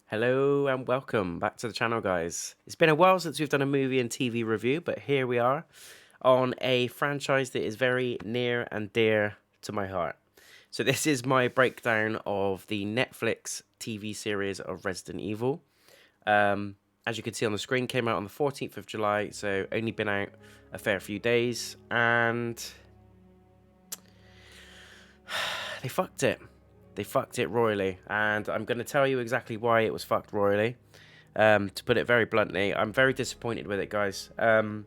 Hello and welcome back to the channel, guys. It's been a while since we've done a movie and TV review, but here we are on a franchise that is very near and dear to my heart. So this is my breakdown of the Netflix TV series of Resident Evil. As you can see on the screen, came out on the 14th of July, so only been out a fair few days, and they fucked it. They fucked it royally, and I'm going to tell you exactly why it was fucked royally. To put it very bluntly, I'm very disappointed with it, guys. You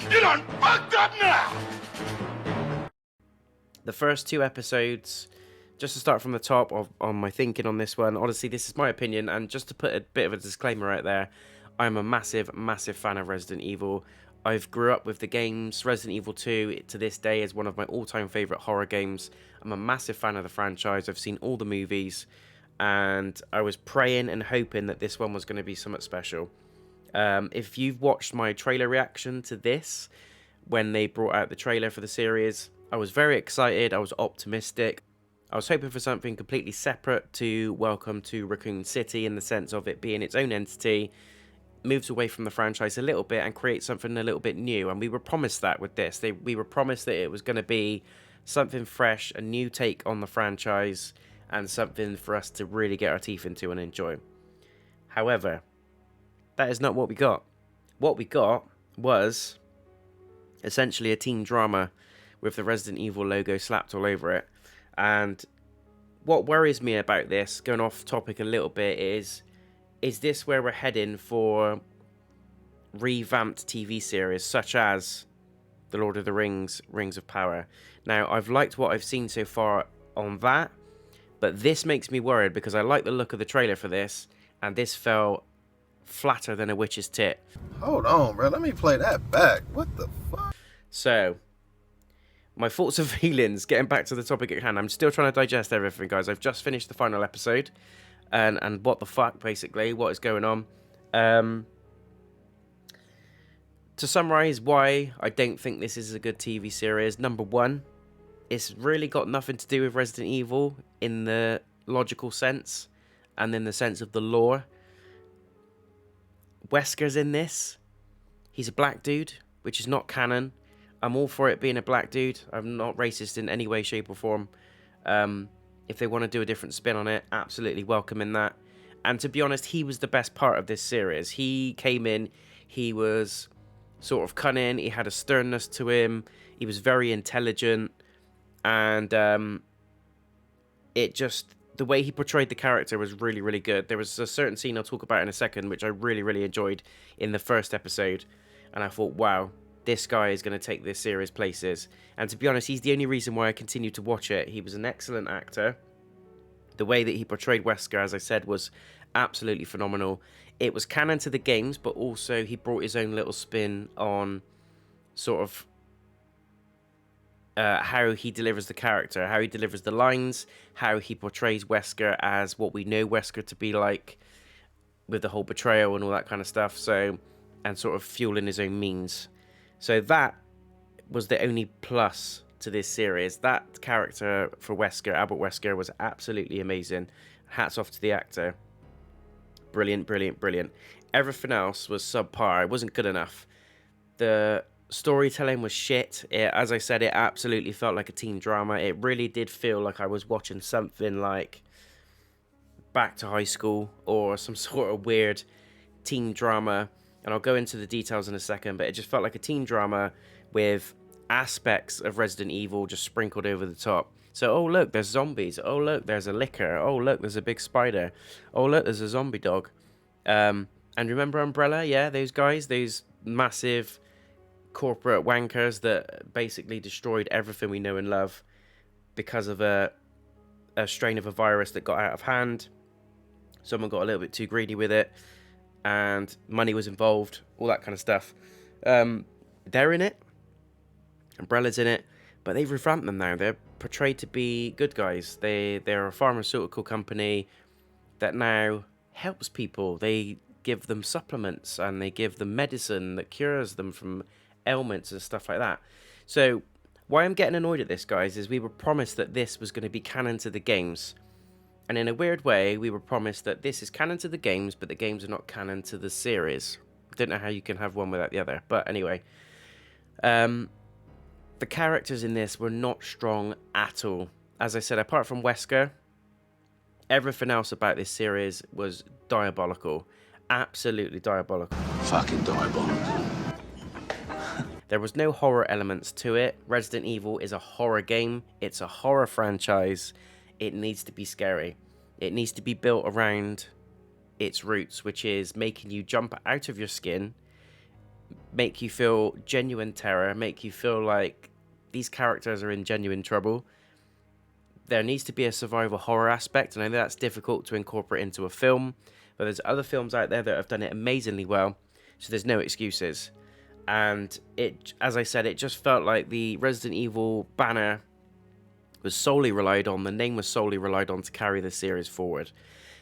done fucked up now! The first two episodes, just to start from the top on my thinking on this one, honestly, this is my opinion, and just to put a bit of a disclaimer out there, I'm a massive, massive fan of Resident Evil. I've grew up with the games. Resident Evil 2 to this day is one of my all-time favourite horror games. I'm a massive fan of the franchise. I've seen all the movies, and I was praying and hoping that this one was going to be somewhat special. If you've watched my trailer reaction to this, when they brought out the trailer for the series, I was very excited. I was optimistic. I was hoping for something completely separate to Welcome to Raccoon City, in the sense of it being its own entity, moves away from the franchise a little bit and creates something a little bit new. And we were promised that with this. We were promised that it was going to be something fresh, a new take on the franchise, and something for us to really get our teeth into and enjoy. However, that is not what we got. What we got was essentially a teen drama with the Resident Evil logo slapped all over it. And what worries me about this, going off topic a little bit, is this where we're heading for revamped TV series such as The Lord of the Rings, Rings of Power? Now, I've liked what I've seen so far on that, but this makes me worried because I like the look of the trailer for this, and this felt flatter than a witch's tit. Hold on, bro. Let me play that back. What the fuck? So, my thoughts and feelings, getting back to the topic at hand. I'm still trying to digest everything, guys. I've just finished the final episode. And what the fuck, basically, what is going on. To summarize why I don't think this is a good TV series, number one, it's really got nothing to do with Resident Evil in the logical sense and in the sense of the lore. Wesker's in this. He's a black dude, which is not canon. I'm all for it being a black dude. I'm not racist in any way, shape, or form. If they want to do a different spin on it, absolutely welcoming that. And to be honest, he was the best part of this series. He came in, he was sort of cunning, he had a sternness to him, he was very intelligent, and the way he portrayed the character was really, really good. There was a certain scene I'll talk about in a second, which I really, really enjoyed in the first episode, and I thought, wow, this guy is going to take this series places. And to be honest, he's the only reason why I continue to watch it. He was an excellent actor. The way that he portrayed Wesker, as I said, was absolutely phenomenal. It was canon to the games, but also he brought his own little spin on sort of how he delivers the character, how he delivers the lines, how he portrays Wesker as what we know Wesker to be like, with the whole betrayal and all that kind of stuff. So, and sort of fueling his own means. So that was the only plus to this series. That character for Wesker, Albert Wesker, was absolutely amazing. Hats off to the actor. Brilliant, brilliant, brilliant. Everything else was subpar. It wasn't good enough. The storytelling was shit. As I said, it absolutely felt like a teen drama. It really did feel like I was watching something like Back to High School or some sort of weird teen drama. And I'll go into the details in a second, but it just felt like a teen drama with aspects of Resident Evil just sprinkled over the top. So, oh look, there's zombies. Oh look, there's a licker. Oh look, there's a big spider. Oh look, there's a zombie dog. And remember Umbrella? Yeah, those guys, those massive corporate wankers that basically destroyed everything we know and love because of a strain of a virus that got out of hand. Someone got a little bit too greedy with it, and money was involved, all that kind of stuff. They're in it. Umbrella's in it, but they've revamped them now. They're portrayed to be good guys. They're a pharmaceutical company that now helps people. They give them supplements and they give them medicine that cures them from ailments and stuff like that. So why I'm getting annoyed at this, guys, is we were promised that this was going to be canon to the games. And in a weird way, we were promised that this is canon to the games, but the games are not canon to the series. Don't know how you can have one without the other. But anyway, the characters in this were not strong at all. As I said, apart from Wesker, everything else about this series was diabolical. Absolutely diabolical. Fucking diabolical. There was no horror elements to it. Resident Evil is a horror game. It's a horror franchise. It needs to be scary. It needs to be built around its roots, which is making you jump out of your skin, make you feel genuine terror, make you feel like these characters are in genuine trouble. There needs to be a survival horror aspect, and I know that's difficult to incorporate into a film, but there's other films out there that have done it amazingly well, so there's no excuses. And it, as I said, it just felt like the Resident Evil banner was solely relied on, the name was solely relied on to carry the series forward.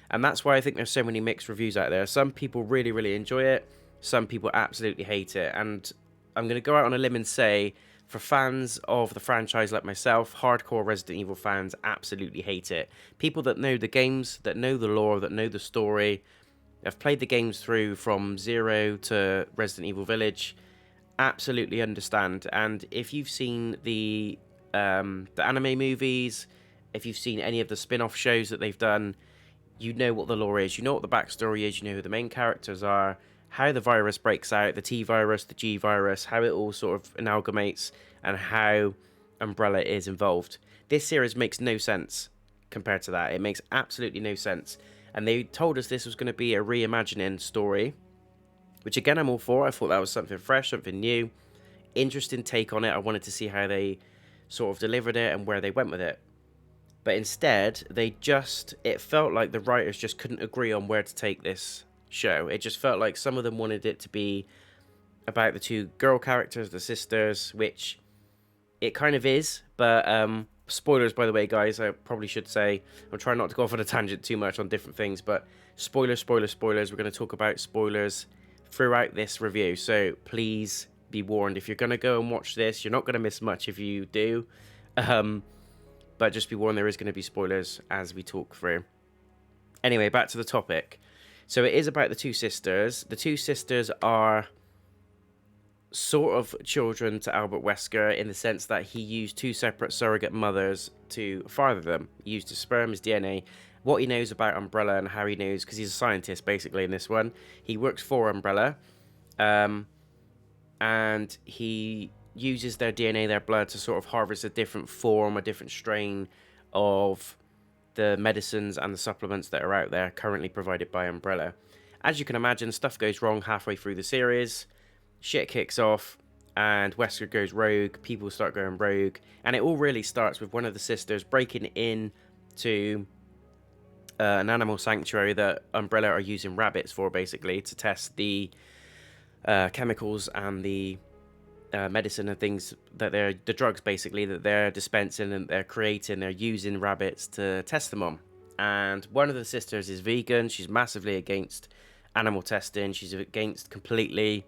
And that's why I think there's so many mixed reviews out there. Some people really, really enjoy it. Some people absolutely hate it. And I'm going to go out on a limb and say, for fans of the franchise like myself, hardcore Resident Evil fans absolutely hate it. People that know the games, that know the lore, that know the story, have played the games through from 0 to Resident Evil Village, absolutely understand. And if you've seen the anime movies, if you've seen any of the spin-off shows that they've done, you know what the lore is, you know what the backstory is, you know who the main characters are, how the virus breaks out, the T virus, the G virus, how it all sort of amalgamates, and how Umbrella is involved. This series makes no sense compared to that. It makes absolutely no sense. And they told us this was going to be a reimagining story, which again I'm all for. I thought that was something fresh, something new, interesting take on it. I wanted to see how they sort of delivered it and where they went with it. But instead, it felt like the writers just couldn't agree on where to take this show. It just felt like some of them wanted it to be about the two girl characters, the sisters, which it kind of is. But spoilers, by the way, guys, I probably should say, I'm trying not to go off on a tangent too much on different things, but spoilers. We're going to talk about spoilers throughout this review. So please be warned, if you're going to go and watch this, you're not going to miss much if you do. But just be warned, there is going to be spoilers as we talk through. Anyway, back to the topic. So it is about the two sisters. The two sisters are sort of children to Albert Wesker in the sense that he used two separate surrogate mothers to father them. He used his sperm, his DNA, what he knows about Umbrella and how he knows, because he's a scientist basically in this one. He works for Umbrella, and he uses their DNA, their blood, to sort of harvest a different form, a different strain of the medicines and the supplements that are out there currently provided by Umbrella. As you can imagine, stuff goes wrong halfway through the series, shit kicks off, and Wesker goes rogue, people start going rogue, and it all really starts with one of the sisters breaking in to an animal sanctuary that Umbrella are using rabbits for, basically, to test the chemicals and the medicine and things that the drugs basically that they're dispensing and they're creating. They're using rabbits to test them on. And one of the sisters is vegan. She's massively against animal testing. She's against completely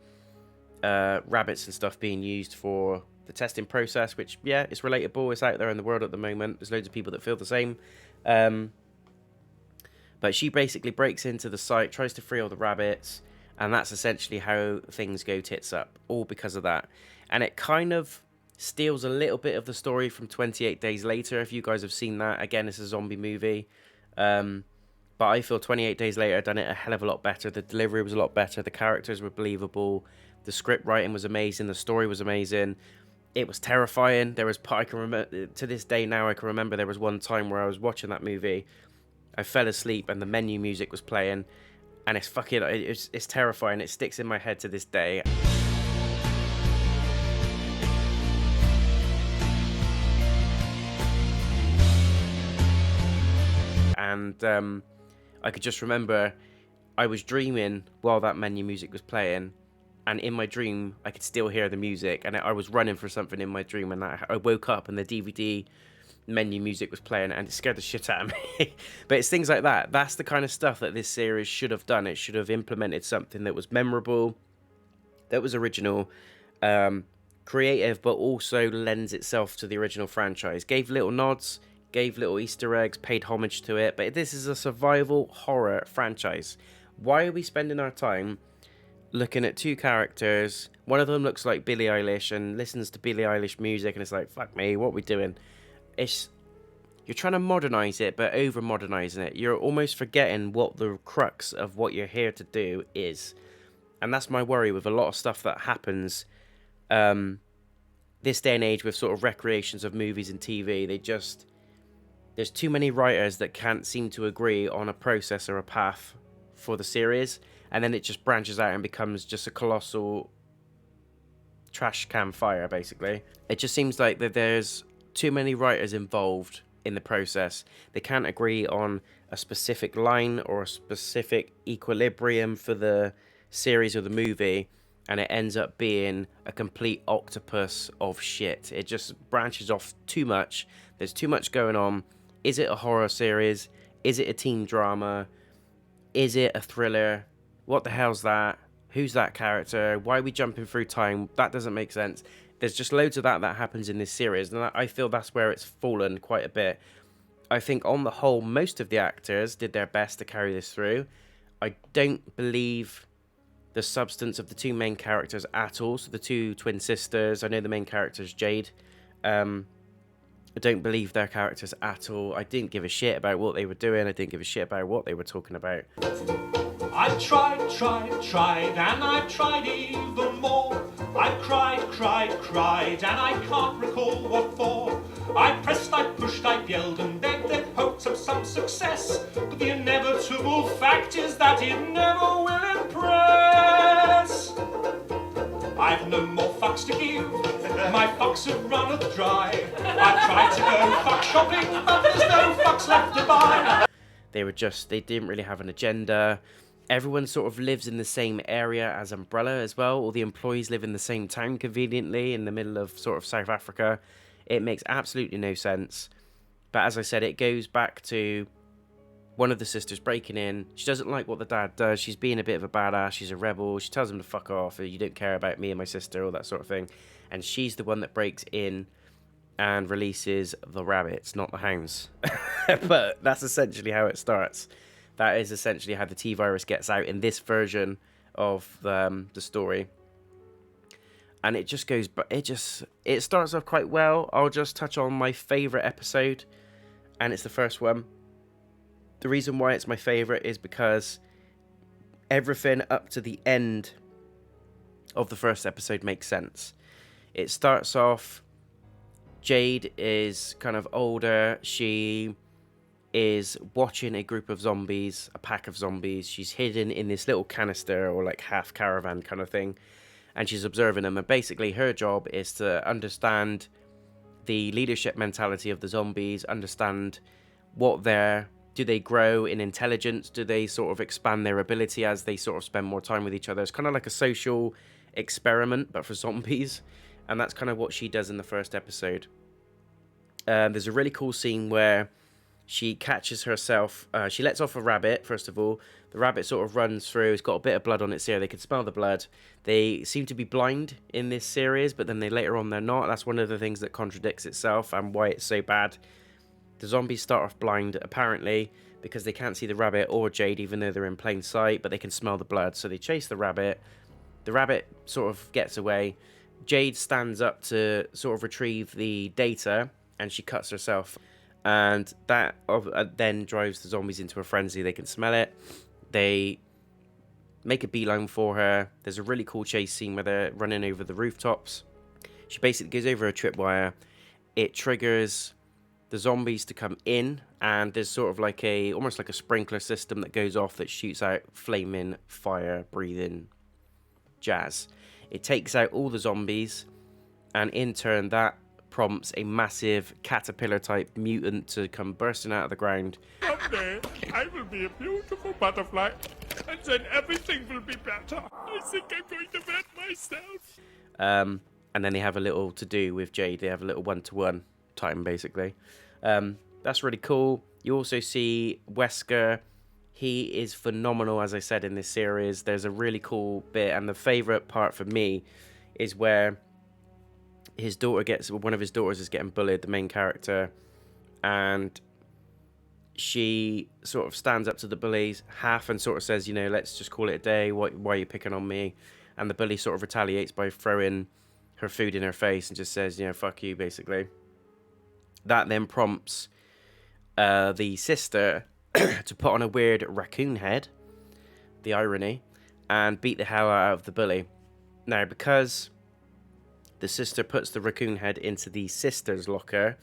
rabbits and stuff being used for the testing process, which, yeah, it's relatable. It's out there in the world at the moment. There's loads of people that feel the same. But she basically breaks into the site, tries to free all the rabbits, and that's essentially how things go tits up, all because of that. And it kind of steals a little bit of the story from 28 Days Later, if you guys have seen that. Again, it's a zombie movie. But I feel 28 Days Later done it a hell of a lot better. The delivery was a lot better. The characters were believable. The script writing was amazing. The story was amazing. It was terrifying. I can remember, to this day now, I can remember there was one time where I was watching that movie. I fell asleep and the menu music was playing. And it's terrifying. It sticks in my head to this day. And I could just remember I was dreaming while that menu music was playing. And in my dream, I could still hear the music. And I was running for something in my dream. And I woke up and the DVD menu music was playing, and it scared the shit out of me. But it's things like that. That's the kind of stuff that this series should have done. It should have implemented something that was memorable, that was original, creative, but also lends itself to the original franchise. Gave little nods, gave little Easter eggs, paid homage to it. But this is a survival horror franchise. Why are we spending our time looking at two characters? One of them looks like Billie Eilish and listens to Billie Eilish music, and it's like, fuck me, what are we doing? You're trying to modernize it, but over modernizing it. You're almost forgetting what the crux of what you're here to do is. And that's my worry with a lot of stuff that happens this day and age with sort of recreations of movies and TV. There's too many writers that can't seem to agree on a process or a path for the series, and then it just branches out and becomes just a colossal trash can fire, basically. It just seems like that there's too many writers involved in the process. They can't agree on a specific line or a specific equilibrium for the series or the movie, and it ends up being a complete octopus of shit. It just branches off too much. There's too much going on. Is it a horror series? Is it a teen drama? Is it a thriller? What the hell's that? Who's that character? Why are we jumping through time? That doesn't make sense. There's just loads of that happens in this series, and I feel that's where it's fallen quite a bit. I think on the whole, most of the actors did their best to carry this through. I don't believe the substance of the two main characters at all. So the two twin sisters, I know the main character is Jade. I don't believe their characters at all. I didn't give a shit about what they were doing. I didn't give a shit about what they were talking about. I tried, and I tried even more. I cried, and I can't recall what for. I pressed, I pushed, I yelled and begged in hopes of some success. But the inevitable fact is that it never will impress. I've no more fucks to give, my fucks have run dry. I've tried to go fuck shopping, but there's no fucks left to buy. They didn't really have an agenda. Everyone sort of lives in the same area as Umbrella as well. All the employees live in the same town conveniently in the middle of sort of South Africa. It makes absolutely no sense. But as I said, it goes back to one of the sisters breaking in. She doesn't like what the dad does. She's being a bit of a badass. She's a rebel. She tells him to fuck off. You don't care about me and my sister, all that sort of thing. And she's the one that breaks in and releases the rabbits, not the hounds. But that's essentially how it starts. That is essentially how the T-virus gets out in this version of the story. And it just goes, but it starts off quite well. I'll just touch on my favorite episode, and it's the first one. The reason why it's my favorite is because everything up to the end of the first episode makes sense. It starts off, Jade is kind of older. She is watching a group of zombies, a pack of zombies. She's hidden in this little canister or like half caravan kind of thing, and she's observing them. And basically her job is to understand the leadership mentality of the zombies, understand do they grow in intelligence? Do they sort of expand their ability as they sort of spend more time with each other? It's kind of like a social experiment, but for zombies. And that's kind of what she does in the first episode. There's a really cool scene where she catches herself. She lets off a rabbit, first of all. The rabbit sort of runs through. It's got a bit of blood on its ear. They can smell the blood. They seem to be blind in this series, but then later on they're not. That's one of the things that contradicts itself and why it's so bad. The zombies start off blind, apparently, because they can't see the rabbit or Jade, even though they're in plain sight, but they can smell the blood. So they chase the rabbit. The rabbit sort of gets away. Jade stands up to sort of retrieve the data, and she cuts herself. And that then drives the zombies into a frenzy. They can smell it. They make a beeline for her. There's a really cool chase scene where they're running over the rooftops. She basically goes over a tripwire. It triggers the zombies to come in, and there's sort of like almost like a sprinkler system that goes off that shoots out flaming fire breathing jazz. It takes out all the zombies, and in turn that prompts a massive caterpillar type mutant to come bursting out of the ground. Someday I will be a beautiful butterfly, and then everything will be better. I think I'm going to vet myself. And then they have a little to do with Jade. They have a little one-to-one time, basically. That's really cool. You also see Wesker. He is phenomenal, as I said, in this series. There's a really cool bit, and the favourite part for me is where one of his daughters is getting bullied, the main character, and she sort of stands up to the bullies half and sort of says, you know, let's just call it a day. Why are you picking on me? And the bully sort of retaliates by throwing her food in her face and just says, you know, fuck you, basically. That then prompts the sister to put on a weird raccoon head, the irony, and beat the hell out of the bully. Now, because the sister puts the raccoon head into the sister's locker,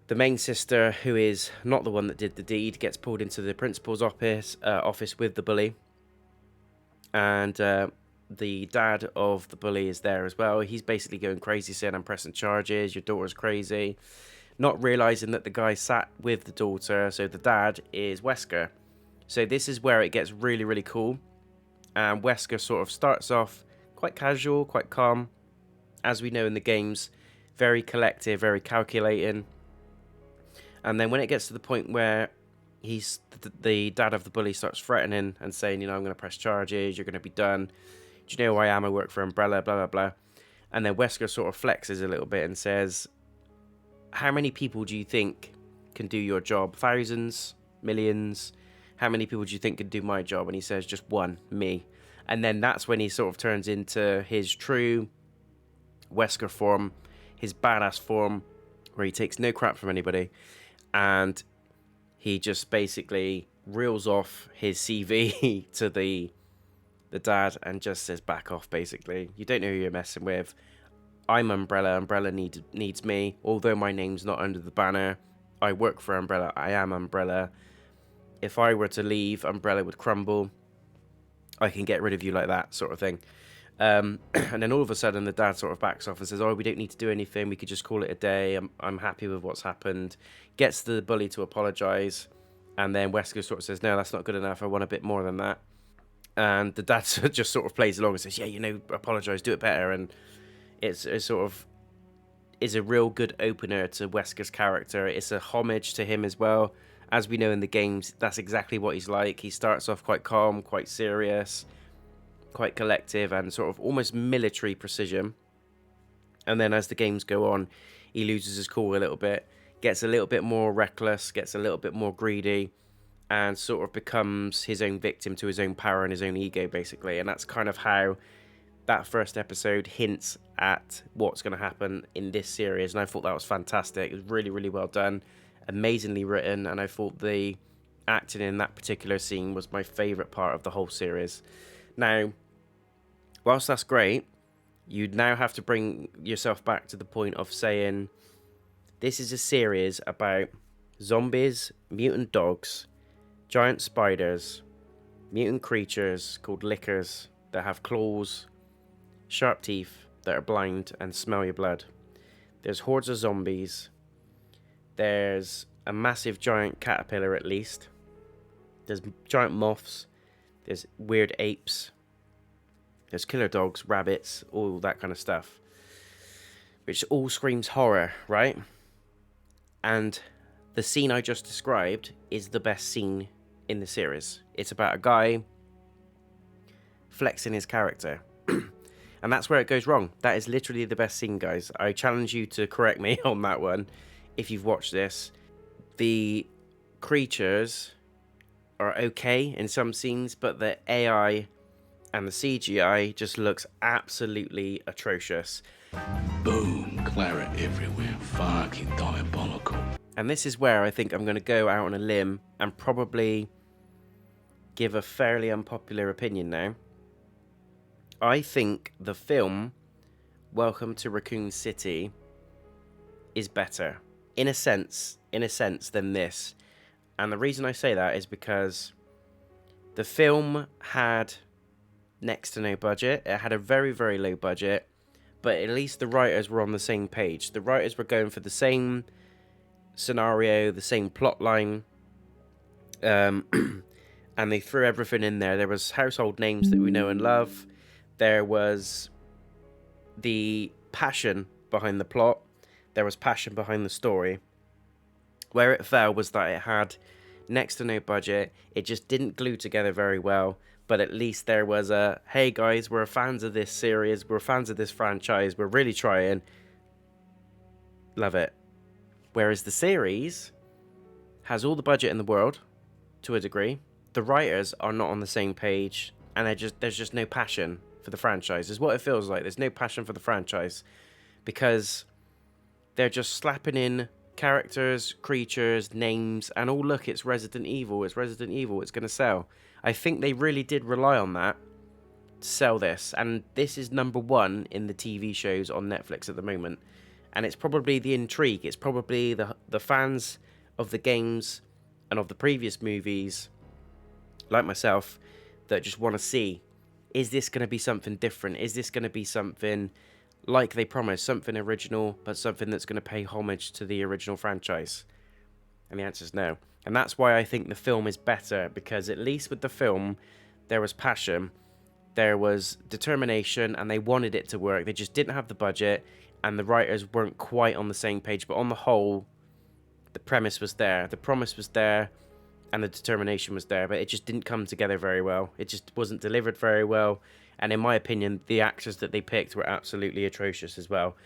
the main sister, who is not the one that did the deed, gets pulled into the principal's office with the bully. And the dad of the bully is there as well. He's basically going crazy, saying, I'm pressing charges, your daughter's crazy. Not realising that the guy sat with the daughter, so the dad is Wesker. So this is where it gets really, really cool. And Wesker sort of starts off quite casual, quite calm. As we know in the games, very collective, very calculating. And then when it gets to the point where the dad of the bully starts threatening and saying, you know, I'm going to press charges, you're going to be done. Do you know who I am? I work for Umbrella, blah, blah, blah. And then Wesker sort of flexes a little bit and says, how many people do you think can do your job? Thousands? Millions? How many people do you think can do my job? And he says, just one, me. And then that's when he sort of turns into his true Wesker form, his badass form, where he takes no crap from anybody. And he just basically reels off his CV to the dad and just says, back off, basically. You don't know who you're messing with. I'm Umbrella. Umbrella needs me. Although my name's not under the banner, I work for Umbrella. I am Umbrella. If I were to leave, Umbrella would crumble. I can get rid of you like that, sort of thing. And then all of a sudden, the dad sort of backs off and says, oh, we don't need to do anything. We could just call it a day. I'm happy with what's happened. Gets the bully to apologise. And then Wesker sort of says, no, that's not good enough. I want a bit more than that. And the dad just sort of plays along and says, yeah, you know, apologise, do it better. And it's sort of is a real good opener to Wesker's character. It's a homage to him as well. As we know in the games, that's exactly what he's like. He starts off quite calm, quite serious, quite collective, and sort of almost military precision. And then as the games go on, he loses his cool a little bit, gets a little bit more reckless, gets a little bit more greedy, and sort of becomes his own victim to his own power and his own ego, basically. And that's kind of how that first episode hints at what's going to happen in this series. And I thought that was fantastic. It was really, really well done, amazingly written, and I thought the acting in that particular scene was my favourite part of the whole series. Now, whilst that's great, you now have to bring yourself back to the point of saying this is a series about zombies, mutant dogs, giant spiders, mutant creatures called lickers that have claws, sharp teeth that are blind and smell your blood. There's hordes of zombies. There's a massive giant caterpillar at least. There's giant moths. There's weird apes. There's killer dogs, rabbits, all that kind of stuff. Which all screams horror, right? And the scene I just described is the best scene in the series. It's about a guy flexing his character. And that's where it goes wrong. That is literally the best scene, guys. I challenge you to correct me on that one if you've watched this. The creatures are okay in some scenes, but the AI and the CGI just looks absolutely atrocious. Boom, claret everywhere. Fucking diabolical. And this is where I think I'm going to go out on a limb and probably give a fairly unpopular opinion now. I think the film Welcome to Raccoon City is better in a sense than this. And the reason I say that is because the film had next to no budget. It had a very, very low budget, but at least the writers were on the same page. The writers were going for the same scenario, the same plot line, and they threw everything in there. There was household names that we know and love. There was the passion behind the plot. There was passion behind the story. Where it fell was that it had next to no budget. It just didn't glue together very well. But at least there was a, hey guys, we're fans of this series. We're fans of this franchise. We're really trying. Love it. Whereas the series has all the budget in the world, to a degree. The writers are not on the same page, and there's just no passion for the franchise, is what it feels like. There's no passion for the franchise, because they're just slapping in characters, creatures, names, and oh look, it's Resident Evil, it's going to sell. I think they really did rely on that to sell this, and this is number one in the TV shows on Netflix at the moment. And it's probably the intrigue, it's probably the fans of the games and of the previous movies, like myself, that just want to see, is this going to be something different? Is this going to be something like they promised, something original, but something that's going to pay homage to the original franchise? And the answer is no. And that's why I think the film is better, because at least with the film, there was passion, there was determination, and they wanted it to work. They just didn't have the budget, and the writers weren't quite on the same page. But on the whole, the premise was there, the promise was there, and the determination was there, but it just didn't come together very well. It just wasn't delivered very well. And in my opinion, the actors that they picked were absolutely atrocious as well.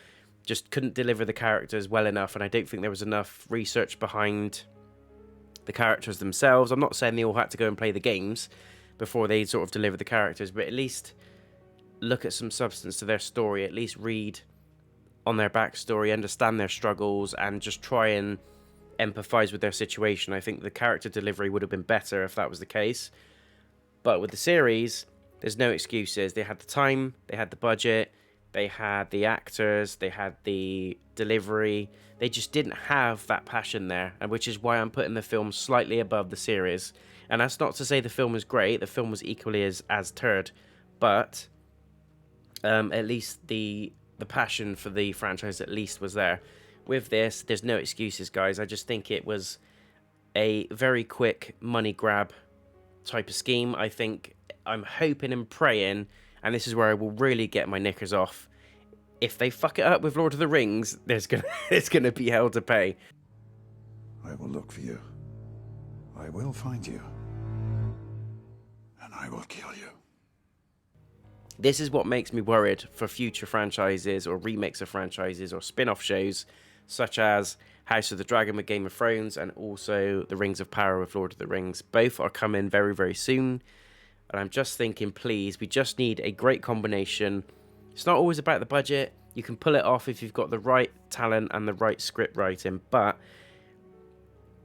Just couldn't deliver the characters well enough, and I don't think there was enough research behind the characters themselves. I'm not saying they all had to go and play the games before they sort of deliver the characters, but at least look at some substance to their story, at least read on their backstory, understand their struggles, and just try and empathize with their situation. I think the character delivery would have been better if that was the case. But with the series, there's no excuses. They had the time, they had the budget, they had the actors, they had the delivery. They just didn't have that passion there, and which is why I'm putting the film slightly above the series. And that's not to say the film was great. The film was equally as turd, but at least the passion for the franchise at least was there. With this, there's no excuses, guys. I just think it was a very quick money grab type of scheme. I'm hoping and praying, and this is where I will really get my knickers off. If they fuck it up with Lord of the Rings, it's gonna be hell to pay. I will look for you. I will find you. And I will kill you. This is what makes me worried for future franchises or remakes of franchises or spin-off shows, such as House of the Dragon with Game of Thrones and also The Rings of Power with Lord of the Rings. Both are coming very, very soon. And I'm just thinking, please, we just need a great combination. It's not always about the budget. You can pull it off if you've got the right talent and the right script writing. But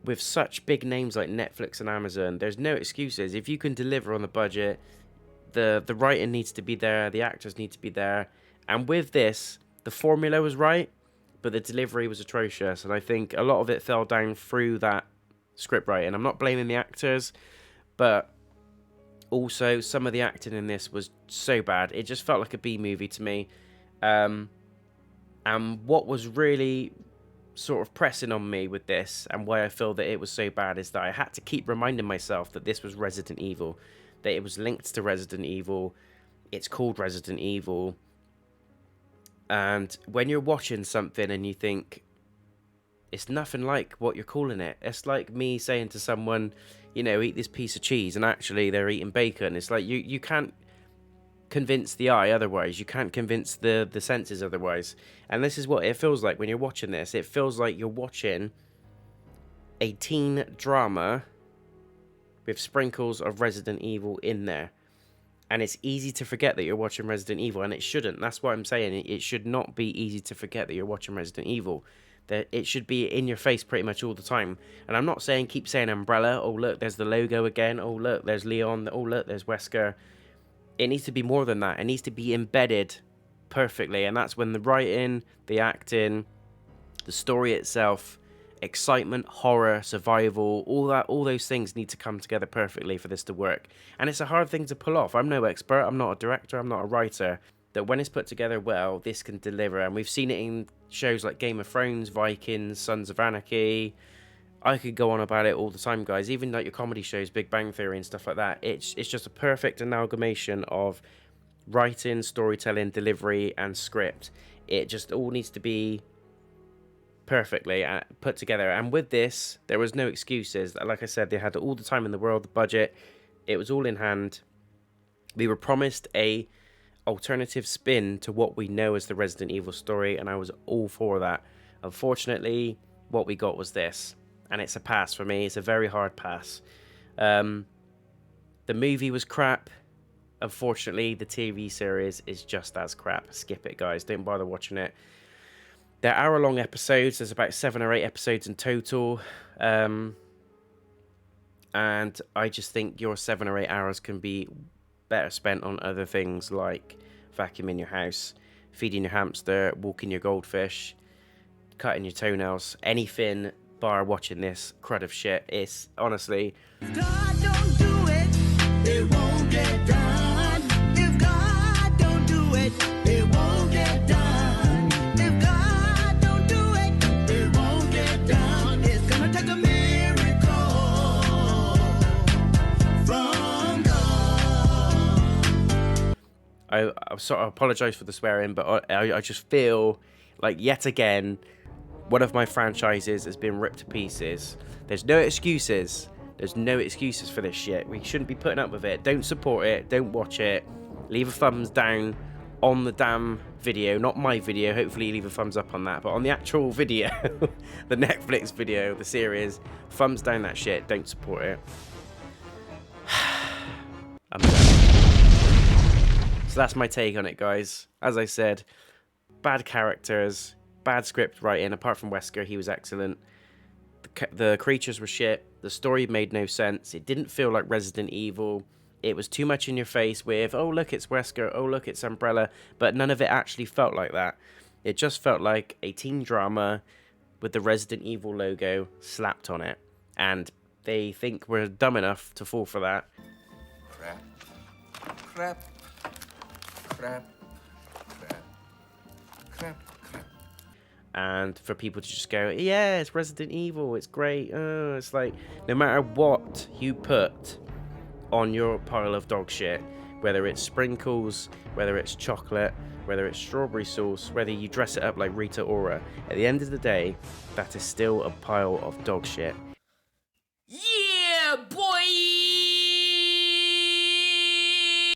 with such big names like Netflix and Amazon, there's no excuses. If you can deliver on the budget, the writing needs to be there, the actors need to be there. And with this, the formula was right, but the delivery was atrocious. And I think a lot of it fell down through that script writing. I'm not blaming the actors, but also some of the acting in this was so bad. It just felt like a B movie to me. And what was really sort of pressing on me with this, and why I feel that it was so bad, is that I had to keep reminding myself that this was Resident Evil, that it was linked to Resident Evil, it's called Resident Evil. And when you're watching something and you think, it's nothing like what you're calling it. It's like me saying to someone, you know, eat this piece of cheese, and actually they're eating bacon. It's like you can't convince the eye otherwise. You can't convince the senses otherwise. And this is what it feels like when you're watching this. It feels like you're watching a teen drama with sprinkles of Resident Evil in there. And it's easy to forget that you're watching Resident Evil, and it shouldn't. That's why I'm saying it should not be easy to forget that you're watching Resident Evil. That it should be in your face pretty much all the time. And I'm not saying keep saying Umbrella. Oh, look, there's the logo again. Oh, look, there's Leon. Oh, look, there's Wesker. It needs to be more than that. It needs to be embedded perfectly. And that's when the writing, the acting, the story itself, excitement, horror, survival, all those things need to come together perfectly for this to work. And it's a hard thing to pull off. I'm no expert. I'm not a director. I'm not a writer. That when it's put together well, this can deliver. And we've seen it in shows like Game of Thrones, Vikings, Sons of Anarchy. I could go on about it all the time, guys. Even like your comedy shows, Big Bang Theory and stuff like that. It's just a perfect amalgamation of writing, storytelling, delivery, and script. It just all needs to be perfectly put together. And with this, there was no excuses. Like I said, they had all the time in the world, the budget. It was all in hand. We were promised a alternative spin to what we know as the Resident Evil story, and I was all for that. Unfortunately, what we got was this, and it's a pass for me. It's a very hard pass. The movie was crap. Unfortunately, the TV series is just as crap. Skip it, guys. Don't bother watching it. They're hour-long episodes. There's about 7 or 8 episodes in total. And I just think your 7 or 8 hours can be better spent on other things like vacuuming your house, feeding your hamster, walking your goldfish, cutting your toenails, anything bar watching this crud of shit. It's honestly... God don't do it, it won't get done. If God don't do it, it won't get done. If God don't do it, it won't get done. It's gonna take a miracle from God. I sort of apologise for the swearing, but I just feel like yet again one of my franchises has been ripped to pieces. There's no excuses. There's no excuses for this shit. We shouldn't be putting up with it. Don't support it. Don't watch it. Leave a thumbs down on the damn video. Not my video. Hopefully you leave a thumbs up on that. But on the actual video, the Netflix video, the series, thumbs down that shit. Don't support it. I'm done. So that's my take on it, guys. As I said, bad characters, bad script writing. Apart from Wesker, he was excellent. The creatures were shit. The story made no sense. It didn't feel like Resident Evil. It was too much in your face with, oh, look, it's Wesker. Oh, look, it's Umbrella. But none of it actually felt like that. It just felt like a teen drama with the Resident Evil logo slapped on it. And they think we're dumb enough to fall for that. Crap. Crap. Crap. Crap. Crap. Crap. And for people to just go, yeah, it's Resident Evil, it's great. It's like, no matter what you put on your pile of dog shit, whether it's sprinkles, whether it's chocolate, whether it's strawberry sauce, whether you dress it up like Rita Ora, at the end of the day, that is still a pile of dog shit. Yeah, boy!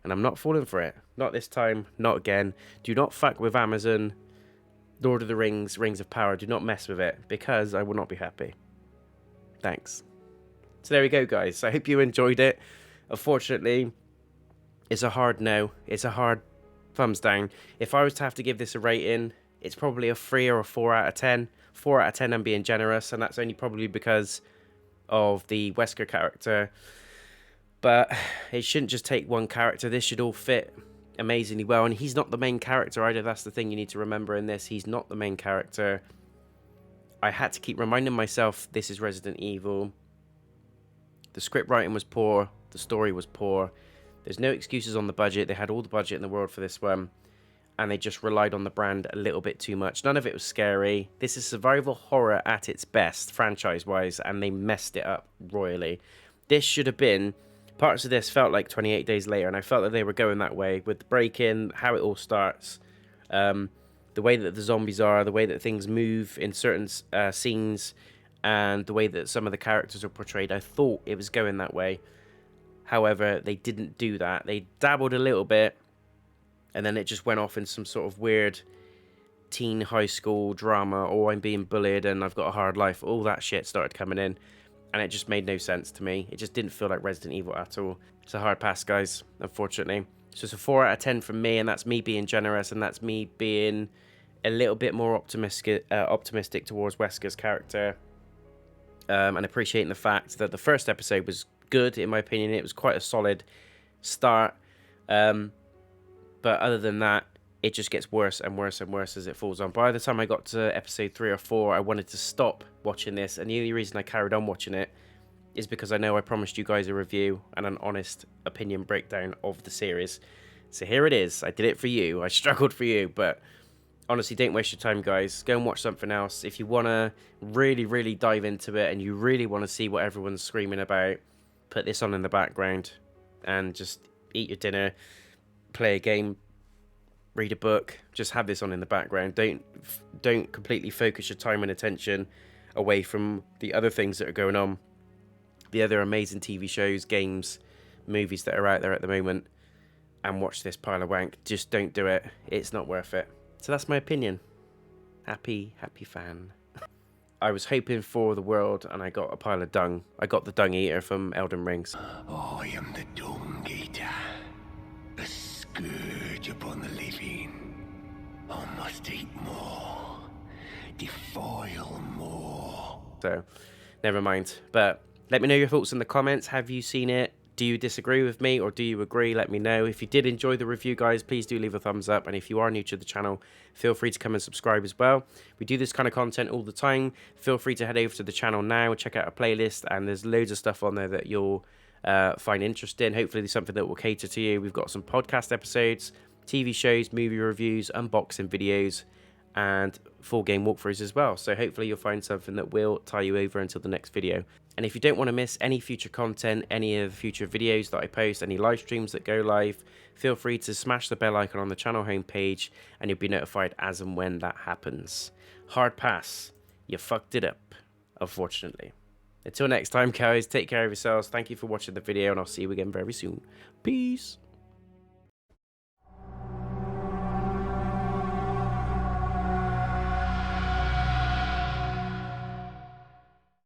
And I'm not falling for it. Not this time, not again. Do not fuck with Amazon. Lord of the Rings, Rings of Power, do not mess with it, because I will not be happy. Thanks. So there we go, guys. I hope you enjoyed it. Unfortunately, it's a hard no. It's a hard thumbs down. If I was to have to give this a rating, it's probably a 3 or a 4 out of 10. 4 out of 10, I'm being generous, and that's only probably because of the Wesker character. But it shouldn't just take one character. This should all fit amazingly well, and he's not the main character either. That's the thing you need to remember in this. He's not the main character. I had to keep reminding myself this is Resident Evil. The script writing was poor, the story was poor. There's no excuses on the budget. They had all the budget in the world for this one, and they just relied on the brand a little bit too much. None of it was scary. This is survival horror at its best, franchise wise, and they messed it up royally. This should have been... Parts of this felt like 28 Days Later, and I felt that they were going that way with the break-in, how it all starts, the way that the zombies are, the way that things move in certain scenes, and the way that some of the characters are portrayed. I thought it was going that way. However, they didn't do that. They dabbled a little bit, and then it just went off in some sort of weird teen high school drama. Oh, I'm being bullied, and I've got a hard life. All that shit started coming in. And it just made no sense to me. It just didn't feel like Resident Evil at all. It's a hard pass, guys, unfortunately. So it's a 4 out of 10 from me, and that's me being generous, and that's me being a little bit more optimistic towards Wesker's character. And appreciating the fact that the first episode was good, in my opinion. It was quite a solid start. But other than that, it just gets worse and worse and worse as it falls on. By the time I got to episode 3 or 4, I wanted to stop watching this, and the only reason I carried on watching it is because I know I promised you guys a review and an honest opinion breakdown of the series. So here it is. I did it for you. I struggled for you, but honestly, don't waste your time, guys. Go and watch something else. If you want to really, really dive into it and you really want to see what everyone's screaming about, put this on in the background and just eat your dinner, play a game, read a book, just have this on in the background. Don't completely focus your time and attention away from the other things that are going on, the other amazing TV shows, games, movies that are out there at the moment, and watch this pile of wank. Just don't do it. It's not worth it. So that's my opinion. Happy fan. I was hoping for the world, and I got a pile of dung. I got the Dung Eater from Elden Rings. I am the Dung Eater, a scourge upon the living. I must eat more, defile more. So, never mind. But let me know your thoughts in the comments. Have you seen it? Do you disagree with me or do you agree? Let me know. If you did enjoy the review, guys, please do leave a thumbs up. And if you are new to the channel, feel free to come and subscribe as well. We do this kind of content all the time. Feel free to head over to the channel now, check out a playlist, and there's loads of stuff on there that you'll find interesting. Hopefully there's something that will cater to you. We've got some podcast episodes, TV shows, movie reviews, unboxing videos, and full game walkthroughs as well. So hopefully you'll find something that will tie you over until the next video. And if you don't want to miss any future content, any of the future videos that I post, any live streams that go live, feel free to smash the bell icon on the channel homepage and you'll be notified as and when that happens. Hard pass. You fucked it up, unfortunately. Until next time, guys, take care of yourselves. Thank you for watching the video, and I'll see you again very soon. Peace.